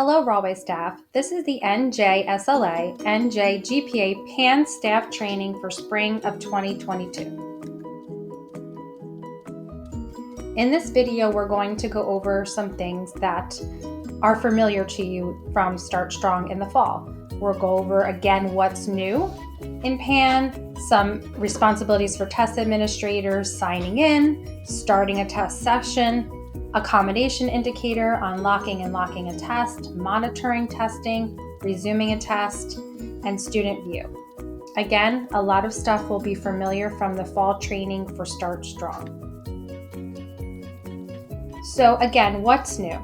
Hello, Railway staff. This is the NJSLA NJGPA PAN staff training for spring of 2022. In this video, we're going to go over some things that are familiar to you from Start Strong in the fall. We'll go over again what's new in PAN, some responsibilities for test administrators, signing in, starting a test session, accommodation indicator, unlocking and locking a test, monitoring testing, resuming a test, and student view. Again, a lot of stuff will be familiar from the fall training for Start Strong. So again, what's new?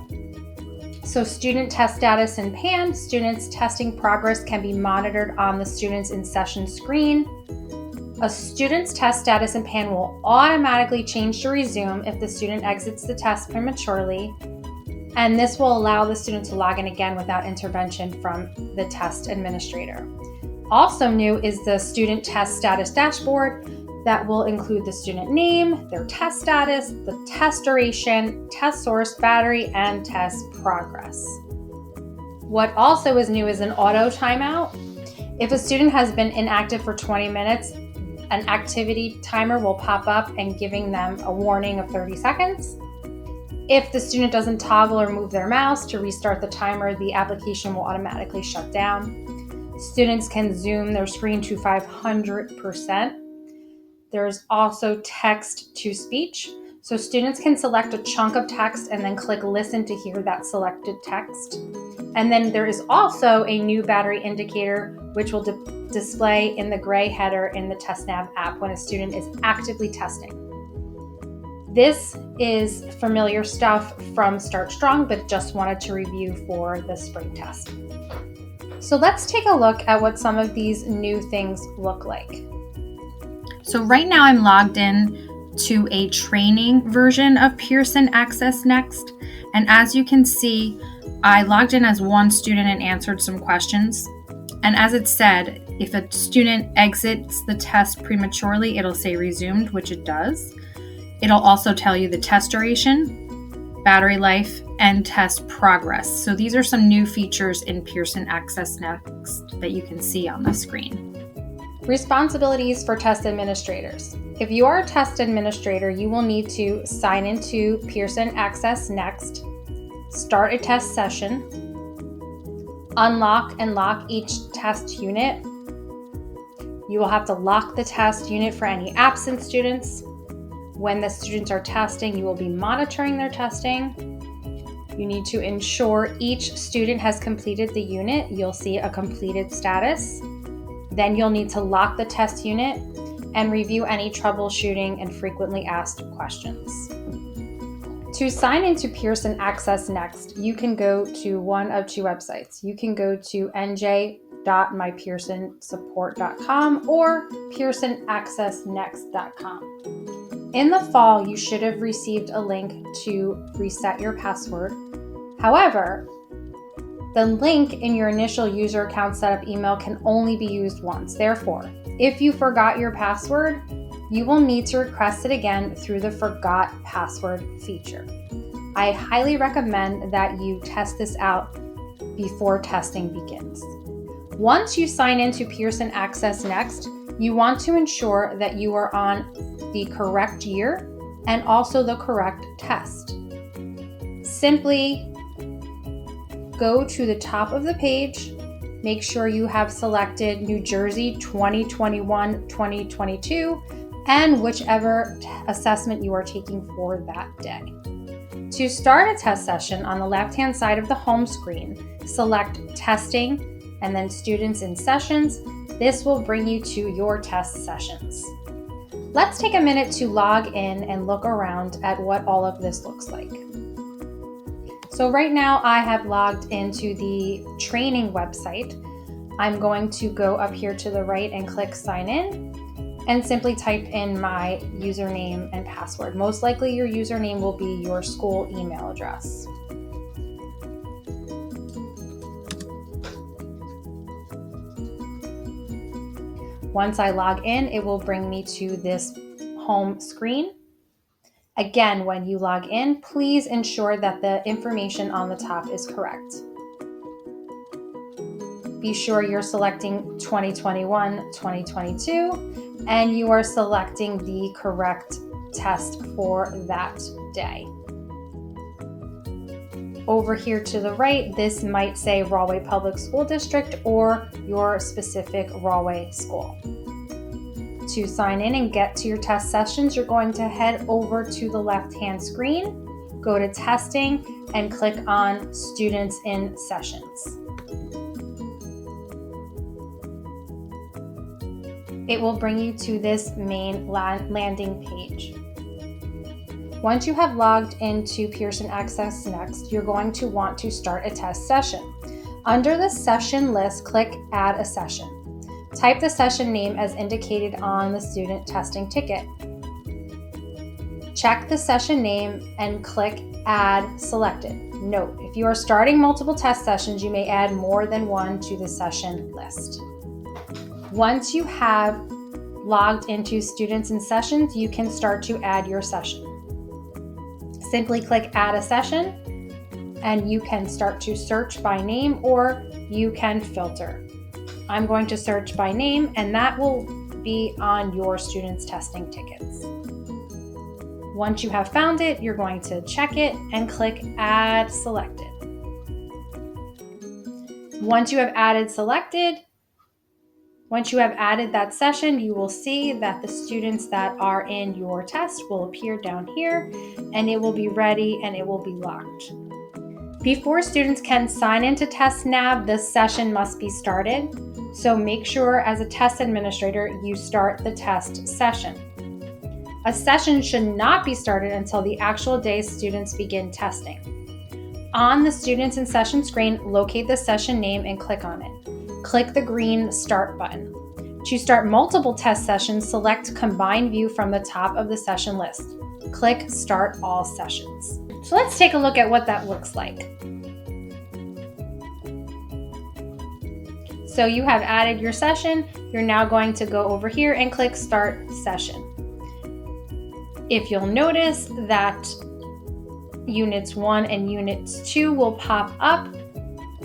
So student test status in PAN, students' testing progress can be monitored on the students in session screen. A student's test status in PAN will automatically change to resume if the student exits the test prematurely, and this will allow the student to log in again without intervention from the test administrator. Also new is the student test status dashboard that will include the student name, their test status, the test duration, test source, battery, and test progress. What also is new is an auto timeout. If a student has been inactive for 20 minutes, an activity timer will pop up and giving them a warning of 30 seconds. If the student doesn't toggle or move their mouse to restart the timer, the application will automatically shut down. Students can zoom their screen to 500%. There's also text to speech. So students can select a chunk of text and then click listen to hear that selected text. And then there is also a new battery indicator, which will display in the gray header in the TestNav app when a student is actively testing. This is familiar stuff from Start Strong, but just wanted to review for the spring test. So let's take a look at what some of these new things look like. So right now I'm logged in to a training version of Pearson Access Next. And as you can see, I logged in as one student and answered some questions. And as it said, if a student exits the test prematurely, it'll say resumed, which it does. It'll also tell you the test duration, battery life, and test progress. So these are some new features in Pearson Access Next that you can see on the screen. Responsibilities for test administrators. If you are a test administrator, you will need to sign into Pearson Access Next, start a test session, unlock and lock each test unit. You will have to lock the test unit for any absent students. When the students are testing, you will be monitoring their testing. You need to ensure each student has completed the unit. You'll see a completed status. Then you'll need to lock the test unit and review any troubleshooting and frequently asked questions. To sign into Pearson Access Next, you can go to one of two websites. You can go to nj.mypearsonsupport.com or pearsonaccessnext.com. In the fall, you should have received a link to reset your password. However, the link in your initial user account setup email can only be used once. Therefore, if you forgot your password, you will need to request it again through the Forgot Password feature. I highly recommend that you test this out before testing begins. Once you sign into Pearson Access Next, you want to ensure that you are on the correct year and also the correct test. Simply go to the top of the page, make sure you have selected New Jersey 2021-2022 and whichever assessment you are taking for that day. To start a test session, on the left-hand side of the home screen, select Testing and then Students in Sessions. This will bring you to your test sessions. Let's take a minute to log in and look around at what all of this looks like. So right now I have logged into the training website. I'm going to go up here to the right and click sign in and simply type in my username and password. Most likely your username will be your school email address. Once I log in, it will bring me to this home screen. Again, when you log in, please ensure that the information on the top is correct. be sure you're selecting 2021-2022 and you are selecting the correct test for that day. Over here to the right, this might say Rahway Public School District or your specific Rahway school. To sign in and get to your test sessions, you're going to head over to the left-hand screen, go to Testing, and click on Students in Sessions. It will bring you to this main landing page. Once you have logged into Pearson Access Next, you're going to want to start a test session. Under the session list, click Add a Session. Type the session name as indicated on the student testing ticket. Check the session name and click Add Selected. Note, if you are starting multiple test sessions, you may add more than one to the session list. Once you have logged into Students in Sessions, you can start to add your session. Simply click Add a Session, and you can start to search by name or you can filter. I'm going to search by name, and that will be on your students' testing tickets. Once you have found it, you're going to check it and click Add Selected. Once you have added that session, you will see that the students that are in your test will appear down here, and it will be ready and it will be locked. Before students can sign into TestNav, the session must be started. So make sure as a test administrator, you start the test session. A session should not be started until the actual day students begin testing. On the Students in Session screen, locate the session name and click on it. Click the green Start button. To start multiple test sessions, select Combine View from the top of the session list. Click Start All Sessions. So let's take a look at what that looks like. So you have added your session. You're now going to go over here and click Start Session. If you'll notice that Units 1 and Units 2 will pop up,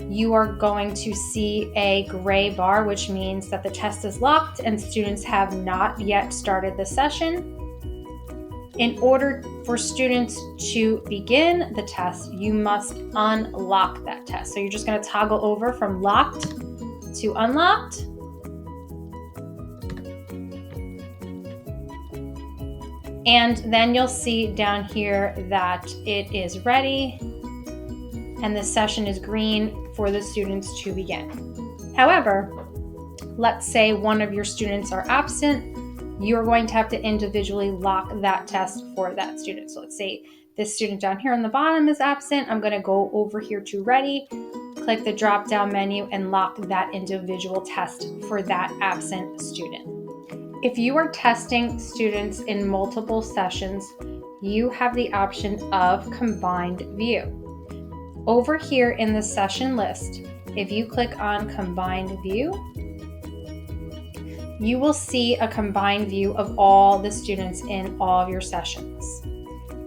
you are going to see a gray bar, which means that the test is locked and students have not yet started the session. In order for students to begin the test, you must unlock that test. So you're just going to toggle over from locked to unlocked. And then you'll see down here that it is ready and the session is green for the students to begin. However, let's say one of your students are absent. You're going to have to individually lock that test for that student. So let's say this student down here on the bottom is absent. I'm going to go over here to Ready, click the drop-down menu, and lock that individual test for that absent student. If you are testing students in multiple sessions, you have the option of Combined View. Over here in the session list, if you click on Combined View, you will see a combined view of all the students in all of your sessions.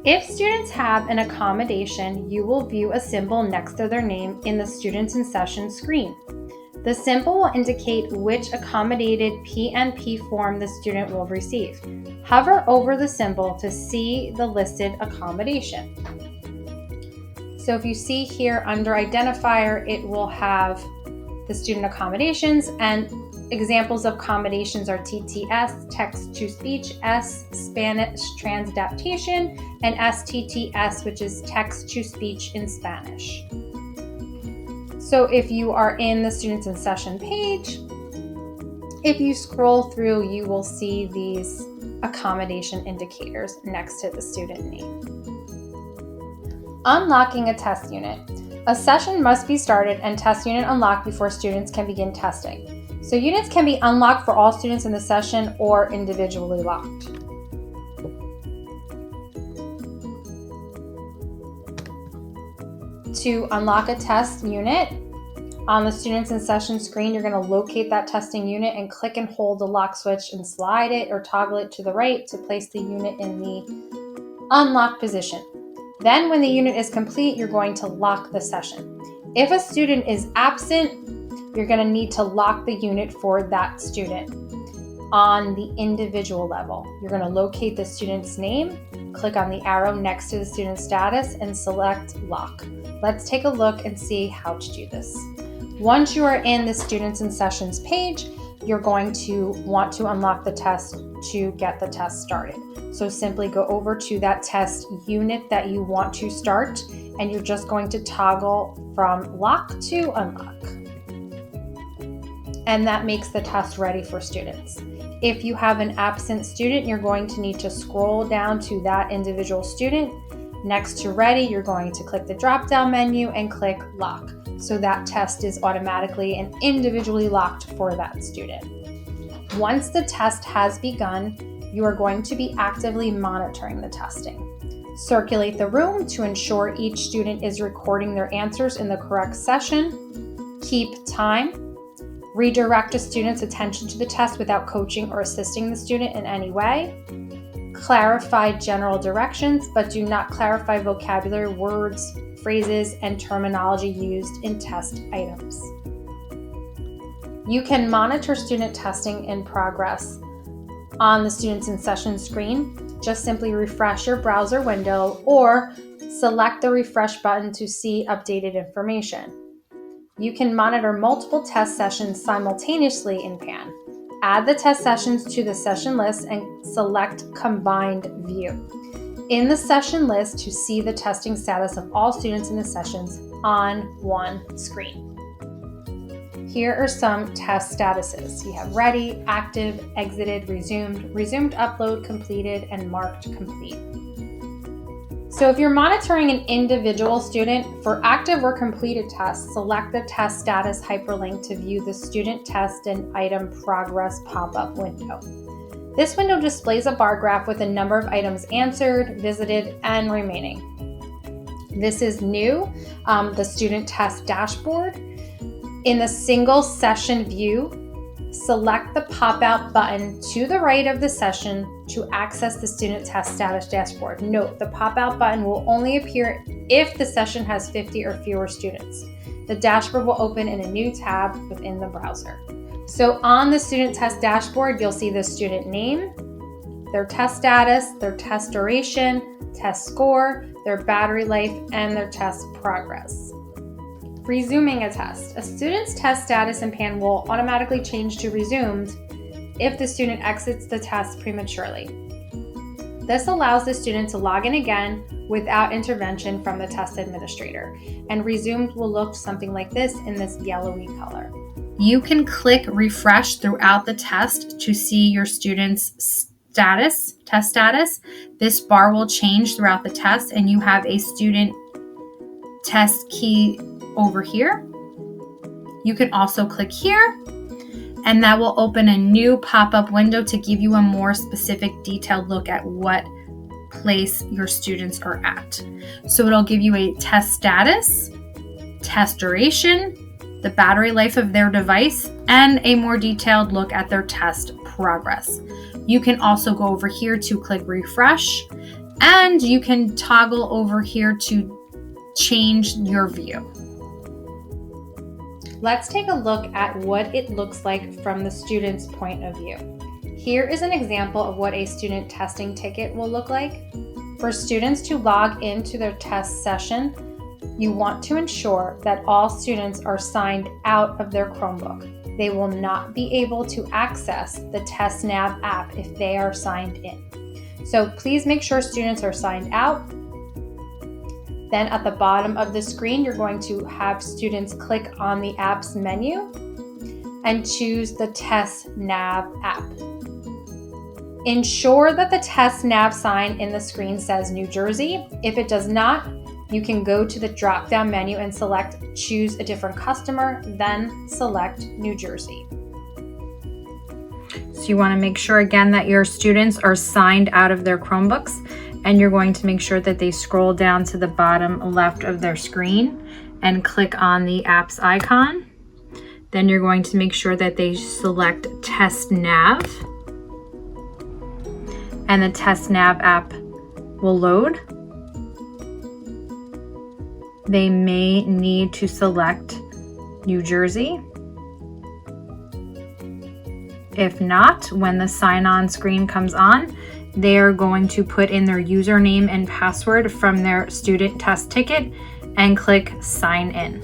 If students have an accommodation, you will view a symbol next to their name in the Students in Session screen. The symbol will indicate which accommodated PNP form the student will receive. Hover over the symbol to see the listed accommodation. So if you see here under identifier, it will have the student accommodations, and examples of accommodations are TTS, text-to-speech, S, Spanish transadaptation, and STTS, which is text-to-speech in Spanish. So if you are in the Students in Session page, if you scroll through, you will see these accommodation indicators next to the student name. Unlocking a test unit. A session must be started and test unit unlocked before students can begin testing. So units can be unlocked for all students in the session or individually locked. To unlock a test unit, on the Students in Session screen, you're going to locate that testing unit and click and hold the lock switch and slide it or toggle it to the right to place the unit in the unlocked position. Then when the unit is complete, you're going to lock the session. If a student is absent, you're going to need to lock the unit for that student on the individual level. You're going to locate the student's name, click on the arrow next to the student status, and select lock. Let's take a look and see how to do this. Once you are in the Students and Sessions page, you're going to want to unlock the test to get the test started. So simply go over to that test unit that you want to start, and you're just going to toggle from lock to unlock. And that makes the test ready for students. If you have an absent student, you're going to need to scroll down to that individual student. Next to ready, you're going to click the drop-down menu and click lock. So that test is automatically and individually locked for that student. Once the test has begun, you are going to be actively monitoring the testing. Circulate the room to ensure each student is recording their answers in the correct session. Keep time. Redirect a student's attention to the test without coaching or assisting the student in any way. Clarify general directions, but do not clarify vocabulary, words, phrases, and terminology used in test items. You can monitor student testing in progress on the Students in Session screen. Just simply refresh your browser window or select the refresh button to see updated information. You can monitor multiple test sessions simultaneously in PAN. Add the test sessions to the session list and select Combined View in the session list to see the testing status of all students in the sessions on one screen. Here are some test statuses. You have ready, active, exited, resumed upload, completed, and marked complete. So if you're monitoring an individual student, for active or completed tests, select the test status hyperlink to view the student test and item progress pop-up window. This window displays a bar graph with a number of items answered, visited, and remaining. This is new, the student test dashboard. In the single session view, select the pop-out button to the right of the session to access the student test status dashboard. Note, the pop-out button will only appear if the session has 50 or fewer students. The dashboard will open in a new tab within the browser. So on the student test dashboard, you'll see the student name, their test status, their test duration, test score, their battery life, and their test progress. Resuming a test. A student's test status in PAN will automatically change to resumed if the student exits the test prematurely. This allows the student to log in again without intervention from the test administrator, and resumed will look something like this in this yellowy color. You can click refresh throughout the test to see your student's test status. This bar will change throughout the test, and you have a student test key over here. You can also click here, and that will open a new pop-up window to give you a more specific detailed look at what place your students are at. So it'll give you a test status, test duration, the battery life of their device, and a more detailed look at their test progress. You can also go over here to click refresh, and you can toggle over here to change your view. Let's take a look at what it looks like from the student's point of view. Here is an example of what a student testing ticket will look like. For students to log into their test session, you want to ensure that all students are signed out of their Chromebook. They will not be able to access the TestNav app if they are signed in. So please make sure students are signed out. Then at the bottom of the screen, you're going to have students click on the apps menu and choose the TestNav app. Ensure that the TestNav sign in the screen says New Jersey. If it does not, you can go to the drop-down menu and select Choose a different customer, then select New Jersey. So you want to make sure again that your students are signed out of their Chromebooks, and you're going to make sure that they scroll down to the bottom left of their screen and click on the apps icon. Then you're going to make sure that they select TestNav, and the TestNav app will load. They may need to select New Jersey, If not, when the sign-on screen comes on, they are going to put in their username and password from their student test ticket and click Sign In.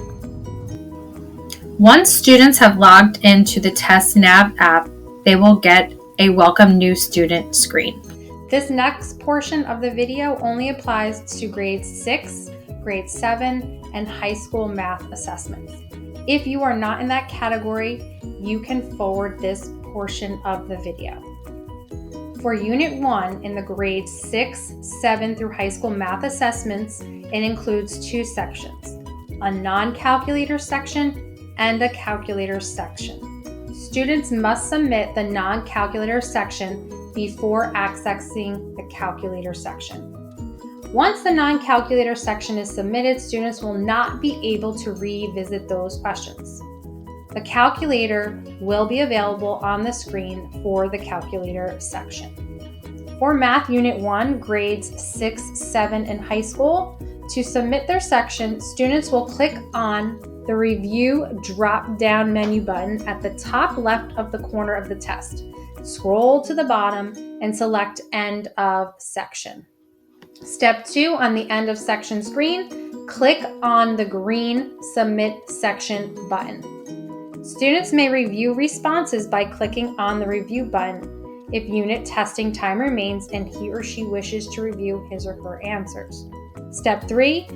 Once students have logged into the TestNav app, they will get a Welcome New Student screen. This next portion of the video only applies to grade 6, grade 7, and high school math assessments. If you are not in that category, you can forward this portion of the video. For Unit 1 in the grade 6, 7 through high school math assessments, it includes 2 sections, a non-calculator section and a calculator section. Students must submit the non-calculator section before accessing the calculator section. Once the non-calculator section is submitted, students will not be able to revisit those questions. The calculator will be available on the screen for the calculator section. For Math Unit 1, grades 6, 7, and high school, to submit their section, students will click on the Review drop-down menu button at the top left of the corner of the test. Scroll to the bottom and select End of Section. Step 2, on the End of Section screen, click on the green Submit Section button. Students may review responses by clicking on the Review button if unit testing time remains and he or she wishes to review his or her answers. Step 3,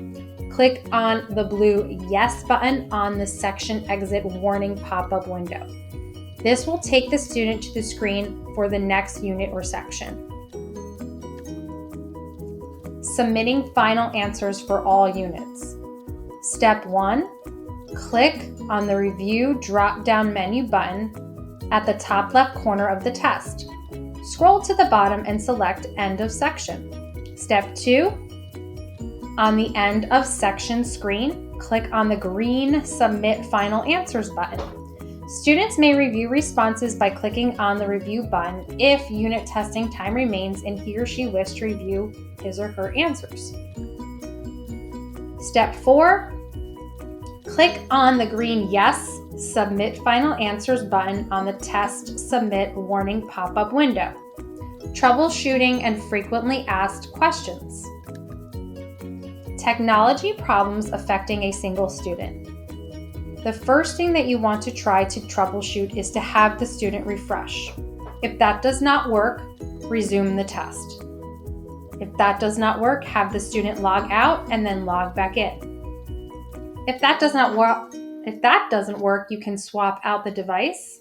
click on the blue Yes button on the Section Exit Warning pop-up window. This will take the student to the screen for the next unit or section. Submitting final answers for all units. Step 1, click on the Review drop-down menu button at the top left corner of the test. Scroll to the bottom and select End of Section. Step 2, on the End of Section screen, click on the green Submit Final Answers button. Students may review responses by clicking on the Review button if unit testing time remains and he or she wishes to review his or her answers. Step 4, click on the green Yes, Submit Final Answers button on the Test Submit Warning pop-up window. Troubleshooting and frequently asked questions. Technology problems affecting a single student. The first thing that you want to try to troubleshoot is to have the student refresh. If that does not work, resume the test. If that does not work, have the student log out and then log back in. If that doesn't work, you can swap out the device.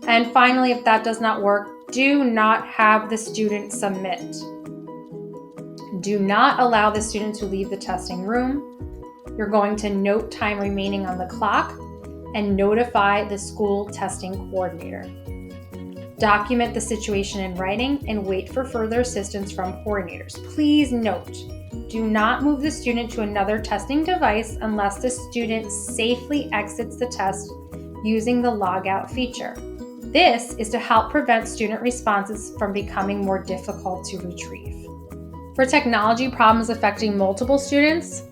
And finally, if that does not work, do not have the student submit. Do not allow the student to leave the testing room. You're going to note time remaining on the clock and notify the school testing coordinator. Document the situation in writing and wait for further assistance from coordinators. Please note, do not move the student to another testing device unless the student safely exits the test using the logout feature. This is to help prevent student responses from becoming more difficult to retrieve. For technology problems affecting multiple students,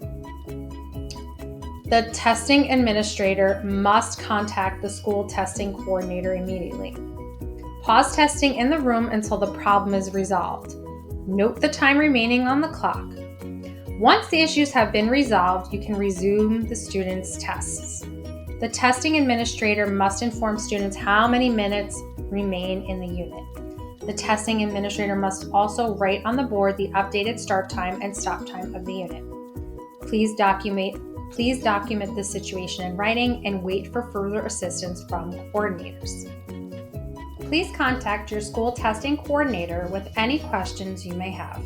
the testing administrator must contact the school testing coordinator immediately. Pause testing in the room until the problem is resolved. Note the time remaining on the clock. Once the issues have been resolved, you can resume the students' tests. The testing administrator must inform students how many minutes remain in the unit. The testing administrator must also write on the board the updated start time and stop time of the unit. Please document the situation in writing and wait for further assistance from coordinators. Please contact your school testing coordinator with any questions you may have.